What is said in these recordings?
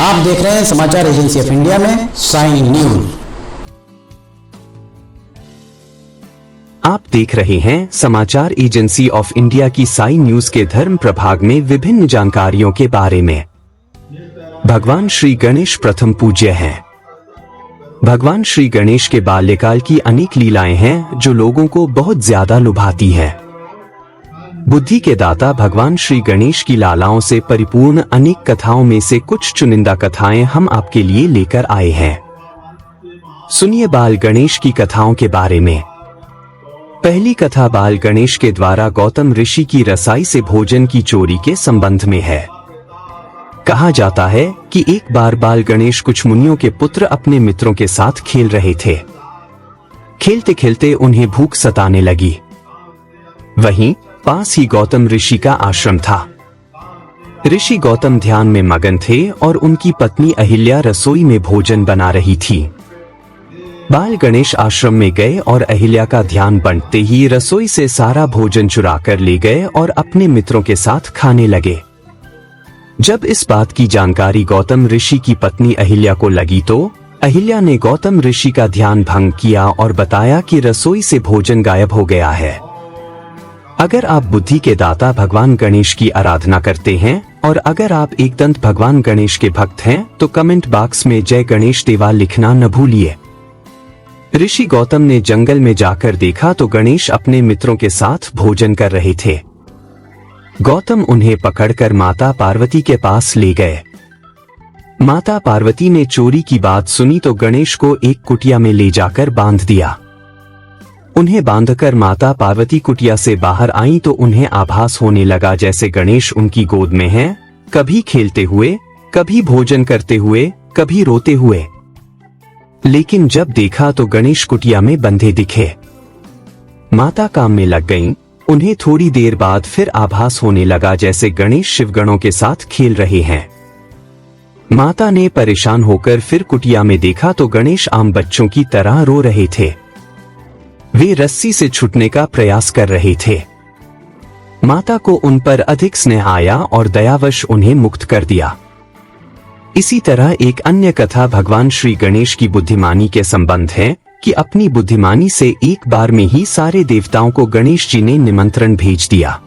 आप देख रहे हैं समाचार एजेंसी ऑफ इंडिया में साई न्यूज। आप देख रहे हैं समाचार एजेंसी ऑफ इंडिया की साई न्यूज के धर्म प्रभाग में विभिन्न जानकारियों के बारे में। भगवान श्री गणेश प्रथम पूज्य हैं। भगवान श्री गणेश के बाल्यकाल की अनेक लीलाएं हैं जो लोगों को बहुत ज्यादा लुभाती हैं। बुद्धि के दाता भगवान श्री गणेश की लालाओं से परिपूर्ण अनेक कथाओं में से कुछ चुनिंदा कथाएं हम आपके लिए लेकर आए हैं। सुनिए बाल गणेश की कथाओं के बारे में। पहली कथा बाल गणेश के द्वारा गौतम ऋषि की रसाई से भोजन की चोरी के संबंध में है। कहा जाता है कि एक बार बाल गणेश कुछ मुनियों के पुत्र अपने मित्रों के साथ खेल रहे थे। खेलते खेलते उन्हें भूख सताने लगी। वहीं पास ही गौतम ऋषि का आश्रम था। ऋषि गौतम ध्यान में मगन थे और उनकी पत्नी अहिल्या रसोई में भोजन बना रही थी। बाल गणेश आश्रम में गए और अहिल्या का ध्यान बंटते ही रसोई से सारा भोजन चुरा कर ले गए और अपने मित्रों के साथ खाने लगे। जब इस बात की जानकारी गौतम ऋषि की पत्नी अहिल्या को लगी तो अहिल्या ने गौतम ऋषि का ध्यान भंग किया और बताया कि रसोई से भोजन गायब हो गया है। अगर आप बुद्धि के दाता भगवान गणेश की आराधना करते हैं और अगर आप एकदंत भगवान गणेश के भक्त हैं तो कमेंट बॉक्स में जय गणेश देवा लिखना न भूलिए। ऋषि गौतम ने जंगल में जाकर देखा तो गणेश अपने मित्रों के साथ भोजन कर रहे थे। गौतम उन्हें पकड़कर माता पार्वती के पास ले गए। माता पार्वती ने चोरी की बात सुनी तो गणेश को एक कुटिया में ले जाकर बांध दिया। उन्हें बांधकर माता पार्वती कुटिया से बाहर आईं तो उन्हें आभास होने लगा जैसे गणेश उनकी गोद में हैं, कभी खेलते हुए, कभी भोजन करते हुए, कभी रोते हुए। लेकिन जब देखा तो गणेश कुटिया में बंधे दिखे। माता काम में लग गईं। उन्हें थोड़ी देर बाद फिर आभास होने लगा जैसे गणेश शिवगणों के साथ खेल रहे हैं। माता ने परेशान होकर फिर कुटिया में देखा तो गणेश आम बच्चों की तरह रो रहे थे। वे रस्सी से छूटने का प्रयास कर रहे थे। माता को उन पर अधिक स्नेह आया और दयावश उन्हें मुक्त कर दिया। इसी तरह एक अन्य कथा भगवान श्री गणेश की बुद्धिमानी के संबंध है कि अपनी बुद्धिमानी से एक बार में ही सारे देवताओं को गणेश जी ने निमंत्रण भेज दिया।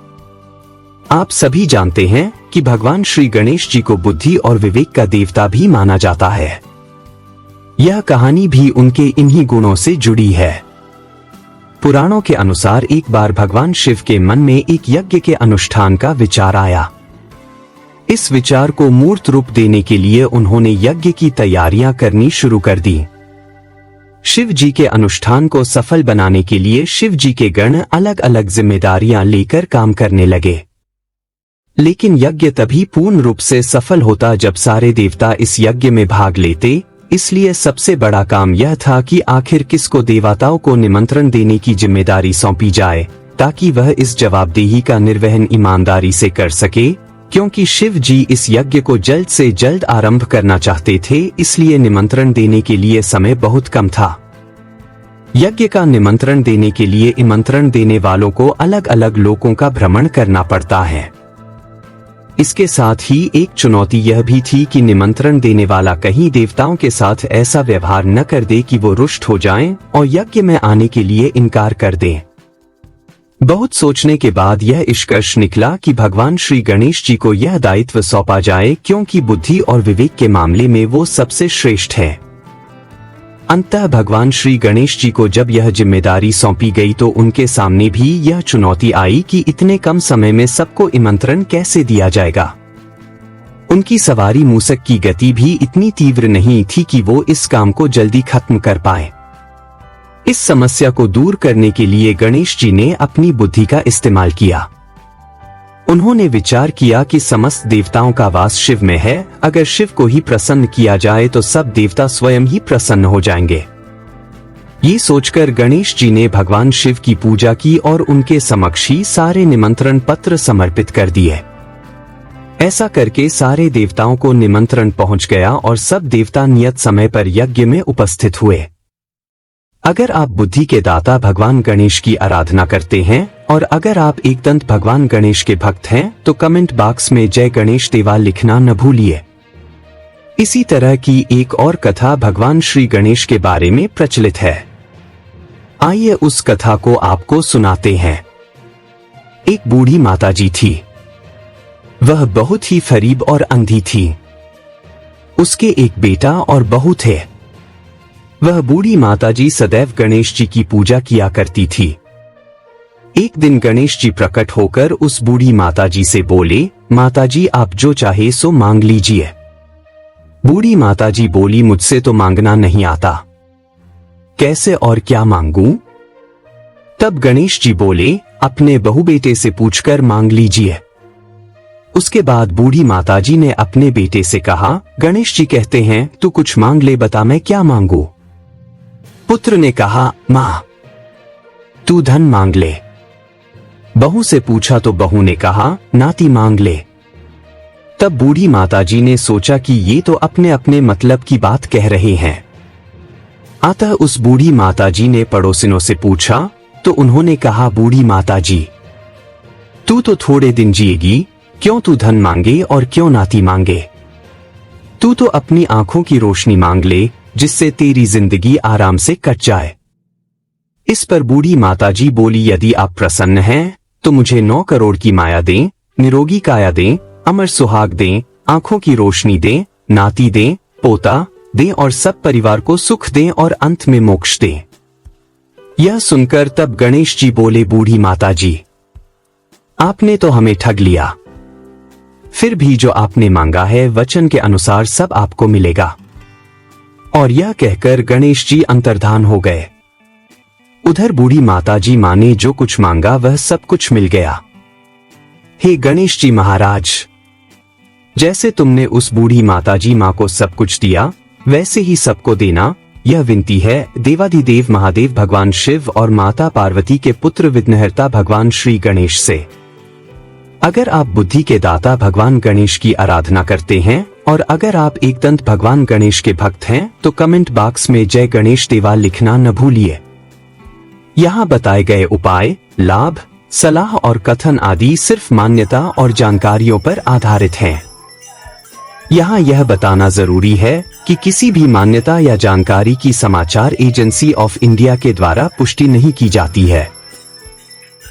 आप सभी जानते हैं कि भगवान श्री गणेश जी को बुद्धि और विवेक का देवता भी माना जाता है। यह कहानी भी उनके इन्हीं गुणों से जुड़ी है। पुराणों के अनुसार एक बार भगवान शिव के मन में एक यज्ञ के अनुष्ठान का विचार आया। इस विचार को मूर्त रूप देने के लिए उन्होंने यज्ञ की तैयारियां करनी शुरू कर दी। शिव जी के अनुष्ठान को सफल बनाने के लिए शिव जी के गण अलग अलग जिम्मेदारियां लेकर काम करने लगे। लेकिन यज्ञ तभी पूर्ण रूप से सफल होता जब सारे देवता इस यज्ञ में भाग लेते। इसलिए सबसे बड़ा काम यह था कि आखिर किसको देवताओं को निमंत्रण देने की जिम्मेदारी सौंपी जाए ताकि वह इस जवाबदेही का निर्वहन ईमानदारी से कर सके। क्योंकि शिव जी इस यज्ञ को जल्द से जल्द आरंभ करना चाहते थे, इसलिए निमंत्रण देने के लिए समय बहुत कम था। यज्ञ का निमंत्रण देने के लिए निमंत्रण देने वालों को अलग अलग लोकों का भ्रमण करना पड़ता है। इसके साथ ही एक चुनौती यह भी थी कि निमंत्रण देने वाला कहीं देवताओं के साथ ऐसा व्यवहार न कर दे कि वो रुष्ट हो जाएं और यज्ञ में आने के लिए इनकार कर दें। बहुत सोचने के बाद यह निष्कर्ष निकला कि भगवान श्री गणेश जी को यह दायित्व सौंपा जाए क्योंकि बुद्धि और विवेक के मामले में वो सबसे श्रेष्ठ है। अंततः भगवान श्री गणेश जी को जब यह जिम्मेदारी सौंपी गई तो उनके सामने भी यह चुनौती आई कि इतने कम समय में सबको निमंत्रण कैसे दिया जाएगा। उनकी सवारी मूसक की गति भी इतनी तीव्र नहीं थी कि वो इस काम को जल्दी खत्म कर पाए। इस समस्या को दूर करने के लिए गणेश जी ने अपनी बुद्धि का इस्तेमाल किया। उन्होंने विचार किया कि समस्त देवताओं का वास शिव में है। अगर शिव को ही प्रसन्न किया जाए तो सब देवता स्वयं ही प्रसन्न हो जाएंगे। ये सोचकर गणेश जी ने भगवान शिव की पूजा की और उनके समक्ष ही सारे निमंत्रण पत्र समर्पित कर दिए। ऐसा करके सारे देवताओं को निमंत्रण पहुंच गया और सब देवता नियत समय पर यज्ञ में उपस्थित हुए। अगर आप बुद्धि के दाता भगवान गणेश की आराधना करते हैं और अगर आप एकदंत भगवान गणेश के भक्त हैं तो कमेंट बॉक्स में जय गणेश देवा लिखना न भूलिए। इसी तरह की एक और कथा भगवान श्री गणेश के बारे में प्रचलित है। आइए उस कथा को आपको सुनाते हैं। एक बूढ़ी माताजी थी। वह बहुत ही गरीब और अंधी थी। उसके एक बेटा और बहू थे। वह बूढ़ी माताजी सदैव गणेश जी की पूजा किया करती थी। एक दिन गणेश जी प्रकट होकर उस बूढ़ी माताजी से बोले, माताजी आप जो चाहे सो मांग लीजिए। बूढ़ी माताजी बोली, मुझसे तो मांगना नहीं आता, कैसे और क्या मांगूं? तब गणेश जी बोले, अपने बहू बेटे से पूछकर मांग लीजिए। उसके बाद बूढ़ी माताजी ने अपने बेटे से कहा, गणेश जी कहते हैं तू कुछ मांग ले, बता मैं क्या मांगू? पुत्र ने कहा, मां तू धन मांग ले। बहू से पूछा तो बहू ने कहा, नाती मांग ले। तब बूढ़ी माताजी ने सोचा कि ये तो अपने अपने मतलब की बात कह रहे हैं। अतः उस बूढ़ी माताजी ने पड़ोसिनों से पूछा तो उन्होंने कहा, बूढ़ी माताजी तू तो थोड़े दिन जिएगी, क्यों तू धन मांगे और क्यों नाती मांगे? तू तो अपनी आंखों की रोशनी मांग ले, जिससे तेरी जिंदगी आराम से कट जाए। इस पर बूढ़ी माताजी बोली, यदि आप प्रसन्न हैं तो मुझे 9 करोड़ की माया दें, निरोगी काया दें, अमर सुहाग दें, आंखों की रोशनी दें, नाती दें, पोता दें और सब परिवार को सुख दें और अंत में मोक्ष दें। यह सुनकर तब गणेश जी बोले, बूढ़ी माताजी आपने तो हमें ठग लिया। फिर भी जो आपने मांगा है वचन के अनुसार सब आपको मिलेगा। और यह कहकर गणेश जी अंतर्धान हो गए। उधर बूढ़ी माताजी मां ने जो कुछ मांगा वह सब कुछ मिल गया। हे गणेश जी महाराज, जैसे तुमने उस बूढ़ी माताजी मां को सब कुछ दिया वैसे ही सबको देना, यह विनती है देवाधिदेव महादेव भगवान शिव और माता पार्वती के पुत्र विघ्नहर्ता भगवान श्री गणेश से। अगर आप बुद्धि के दाता भगवान गणेश की आराधना करते हैं और अगर आप एकदंत भगवान गणेश के भक्त हैं तो कमेंट बॉक्स में जय गणेश देवा लिखना न भूलिए। यहाँ बताए गए उपाय, लाभ, सलाह और कथन आदि सिर्फ मान्यता और जानकारियों पर आधारित हैं। यहाँ यह बताना जरूरी है कि किसी भी मान्यता या जानकारी की समाचार एजेंसी ऑफ इंडिया के द्वारा पुष्टि नहीं की जाती है।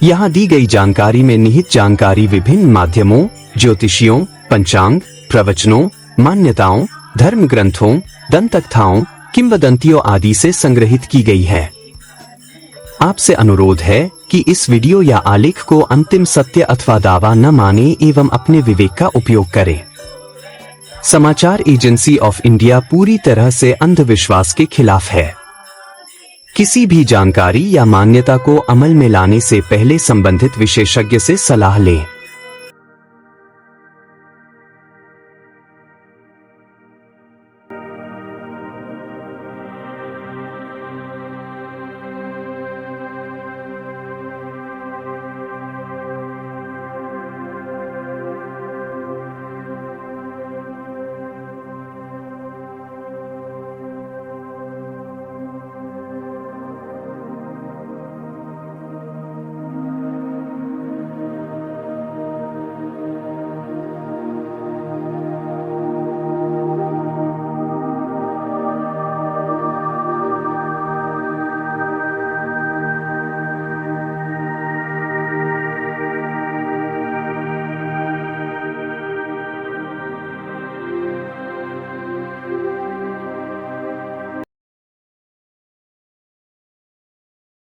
यहाँ दी गई जानकारी में निहित जानकारी विभिन्न माध्यमों, ज्योतिषियों, पंचांग, प्रवचनों, मान्यताओं, धर्म ग्रंथों, दंतकथाओं, किंवदंतियों आदि से संग्रहित की गई है। आपसे अनुरोध है कि इस वीडियो या आलेख को अंतिम सत्य अथवा दावा न माने एवं अपने विवेक का उपयोग करें। समाचार एजेंसी ऑफ इंडिया पूरी तरह से अंधविश्वास के खिलाफ है। किसी भी जानकारी या मान्यता को अमल में लाने से पहले संबंधित विशेषज्ञ से सलाह लें।